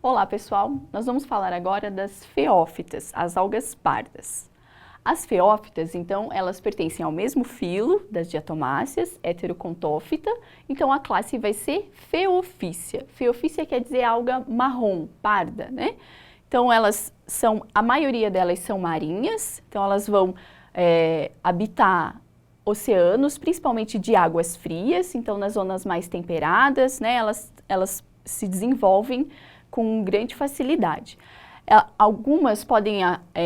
Olá pessoal, nós vamos falar agora das feófitas, as algas pardas. As feófitas, então, elas pertencem ao mesmo filo das diatomáceas, heterocontófita, então a classe vai ser feofícia. Feofícia quer dizer alga marrom, parda, né? Então a maioria delas são marinhas, então elas vão habitar oceanos, principalmente de águas frias, então nas zonas mais temperadas, né, elas se desenvolvem com grande facilidade. Algumas podem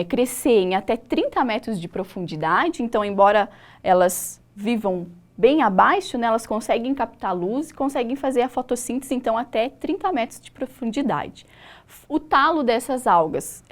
crescer em até 30 metros de profundidade, então embora elas vivam bem abaixo, né, elas conseguem captar luz e conseguem fazer a fotossíntese, então até 30 metros de profundidade. O talo dessas algas,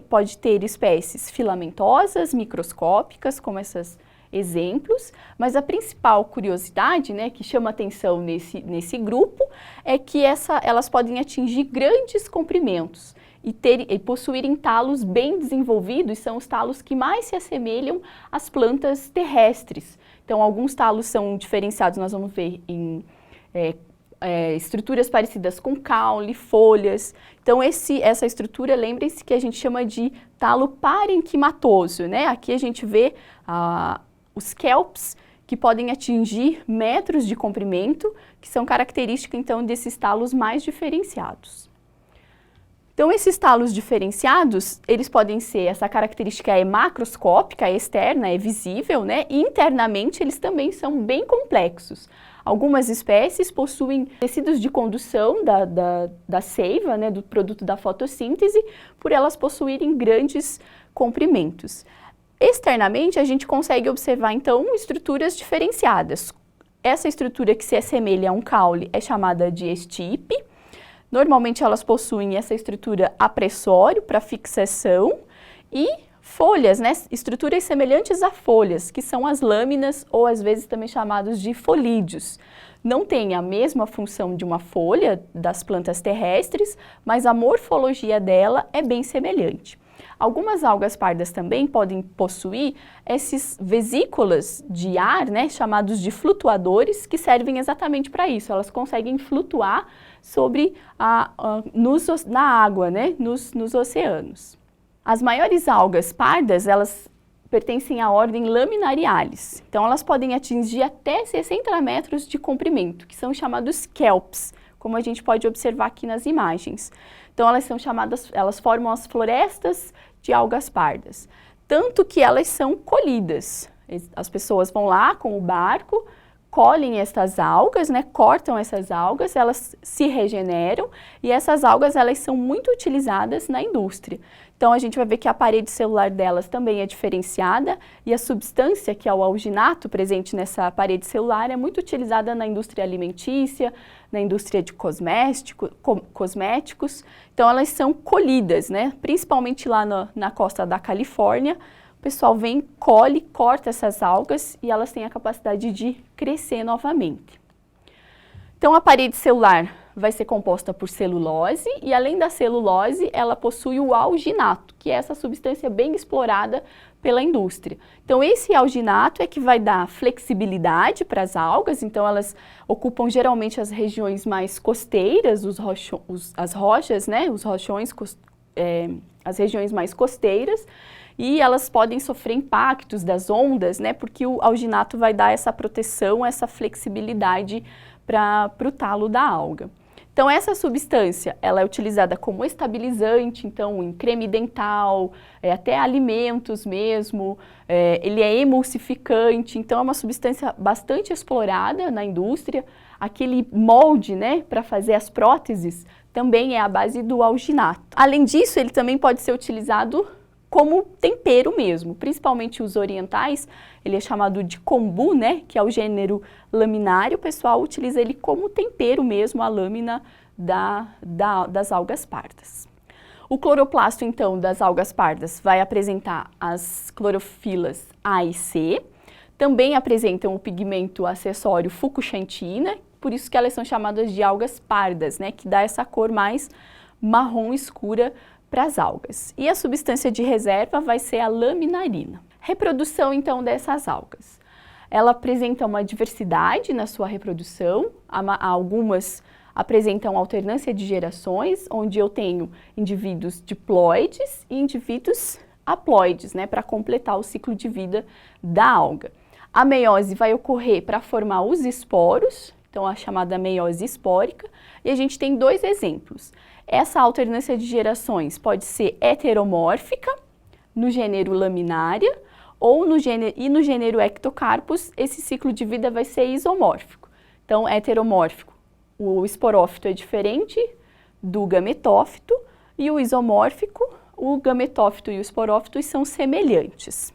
pode ter espécies filamentosas, microscópicas, como esses exemplos, mas a principal curiosidade, né, que chama atenção nesse grupo é que elas podem atingir grandes comprimentos e possuírem talos bem desenvolvidos, são os talos que mais se assemelham às plantas terrestres. Então, alguns talos são diferenciados, nós vamos ver em estruturas parecidas com caule, folhas. Então, essa estrutura, lembrem-se que a gente chama de talo parenquimatoso, né? Aqui a gente vê os kelps, que podem atingir metros de comprimento, que são características, então, desses talos mais diferenciados. Então, esses talos diferenciados, eles podem ser, essa característica é macroscópica, é externa, é visível, né? E internamente eles também são bem complexos. Algumas espécies possuem tecidos de condução da seiva, né, do produto da fotossíntese, por elas possuírem grandes comprimentos. Externamente, a gente consegue observar, então, estruturas diferenciadas. Essa estrutura que se assemelha a um caule é chamada de estipe. Normalmente, elas possuem essa estrutura apressório para fixação e folhas, né? Estruturas semelhantes a folhas, que são as lâminas ou às vezes também chamados de folídeos. Não tem a mesma função de uma folha das plantas terrestres, mas a morfologia dela é bem semelhante. Algumas algas pardas também podem possuir esses vesículas de ar, né, chamados de flutuadores, que servem exatamente para isso. Elas conseguem flutuar na água, né, nos oceanos. As maiores algas pardas, elas pertencem à ordem Laminariales. Então, elas podem atingir até 60 metros de comprimento, que são chamados kelps, como a gente pode observar aqui nas imagens. Então, elas formam as florestas de algas pardas. Tanto que elas são colhidas. As pessoas vão lá com o barco, colhem estas algas, né, cortam essas algas, elas se regeneram e essas algas elas são muito utilizadas na indústria. Então a gente vai ver que a parede celular delas também é diferenciada e a substância, que é o alginato presente nessa parede celular, é muito utilizada na indústria alimentícia, na indústria de cosméticos. Então elas são colhidas, né, principalmente lá na costa da Califórnia. O pessoal vem, colhe, corta essas algas e elas têm a capacidade de crescer novamente. Então, a parede celular vai ser composta por celulose e, além da celulose, ela possui o alginato, que é essa substância bem explorada pela indústria. Então, esse alginato é que vai dar flexibilidade para as algas, então elas ocupam geralmente as regiões mais costeiras, as rochas, né, os rochões, as regiões mais costeiras, e elas podem sofrer impactos das ondas, né, porque o alginato vai dar essa proteção, essa flexibilidade para o talo da alga. Então, essa substância, ela é utilizada como estabilizante, então, em creme dental, até alimentos mesmo, ele é emulsificante, então é uma substância bastante explorada na indústria. Aquele molde, né, para fazer as próteses, também é à base do alginato. Além disso, ele também pode ser utilizado como tempero mesmo, principalmente os orientais, ele é chamado de kombu, né, que é o gênero laminário, o pessoal utiliza ele como tempero mesmo, a lâmina das algas pardas. O cloroplasto, então, das algas pardas vai apresentar as clorofilas A e C, também apresentam o pigmento acessório fucoxantina, por isso que elas são chamadas de algas pardas, né, que dá essa cor mais marrom escura para as algas. E a substância de reserva vai ser a laminarina. Reprodução, então, dessas algas. Ela apresenta uma diversidade na sua reprodução, algumas apresentam alternância de gerações, onde eu tenho indivíduos diploides e indivíduos haploides, né, para completar o ciclo de vida da alga. A meiose vai ocorrer para formar os esporos, então a chamada meiose espórica, e a gente tem dois exemplos. Essa alternância de gerações pode ser heteromórfica, no gênero Laminária, ou no gênero Ectocarpus, esse ciclo de vida vai ser isomórfico. Então, heteromórfico, o esporófito é diferente do gametófito, e o isomórfico, o gametófito e o esporófito são semelhantes.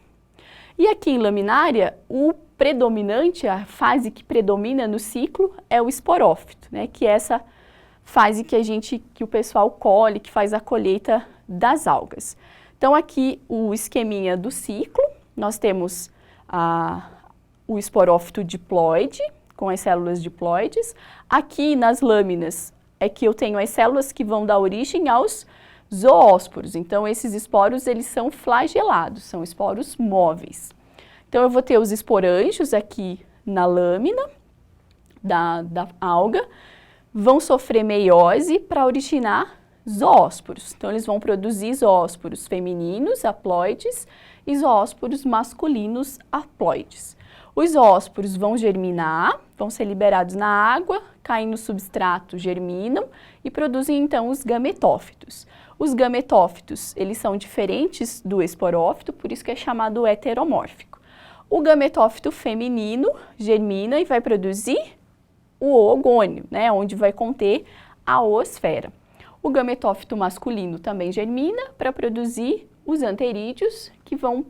E aqui em laminária, o predominante, a fase que predomina no ciclo é o esporófito, né, que é essa fase que o pessoal colhe, que faz a colheita das algas. Então aqui o esqueminha do ciclo, nós temos o esporófito diploide, com as células diploides. Aqui nas lâminas é que eu tenho as células que vão dar origem aos zoósporos. Então esses esporos, eles são flagelados, são esporos móveis. Então eu vou ter os esporângios aqui na lâmina da alga, vão sofrer meiose para originar zoósporos. Então eles vão produzir zoósporos femininos, haploides, e zoósporos masculinos, haploides. Os zoósporos vão germinar, vão ser liberados na água, caem no substrato, germinam e produzem então os gametófitos. Os gametófitos, eles são diferentes do esporófito, por isso que é chamado heteromórfico. O gametófito feminino germina e vai produzir o oogônio, né, onde vai conter a oosfera. O gametófito masculino também germina para produzir os anterídeos, que vão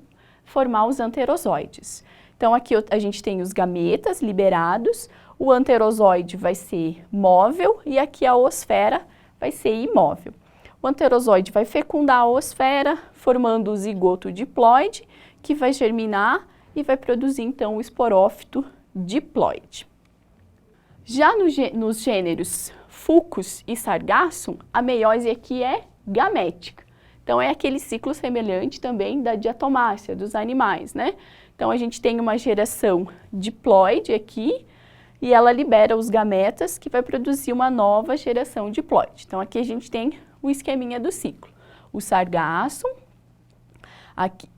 formar os anterozoides. Então aqui a gente tem os gametas liberados, o anterozoide vai ser móvel e aqui a oosfera vai ser imóvel. O anterozoide vai fecundar a oosfera, formando o zigoto diploide, que vai germinar e vai produzir então o esporófito diploide. Já nos gêneros Fucus e Sargassum, a meiose aqui é gamética. Então é aquele ciclo semelhante também da diatomácea dos animais, né? Então a gente tem uma geração diploide aqui e ela libera os gametas que vai produzir uma nova geração diploide. Então aqui a gente tem o esqueminha do ciclo. O Sargassum, aqui,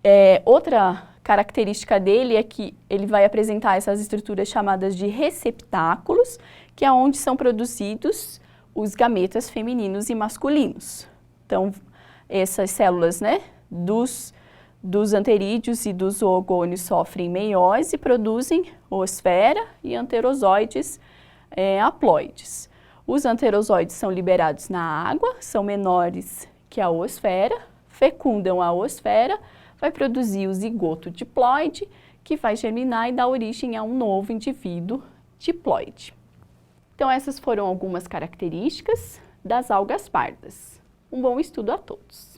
outra característica dele é que ele vai apresentar essas estruturas chamadas de receptáculos, que é onde são produzidos os gametas femininos e masculinos. Então, essas células, né, dos anterídeos e dos zoogônios sofrem meiose e produzem oosfera e anterozoides haploides. Os anterozoides são liberados na água, são menores que a oosfera, fecundam a oosfera, vai produzir o zigoto diploide, que vai germinar e dar origem a um novo indivíduo diploide. Então essas foram algumas características das algas pardas. Um bom estudo a todos!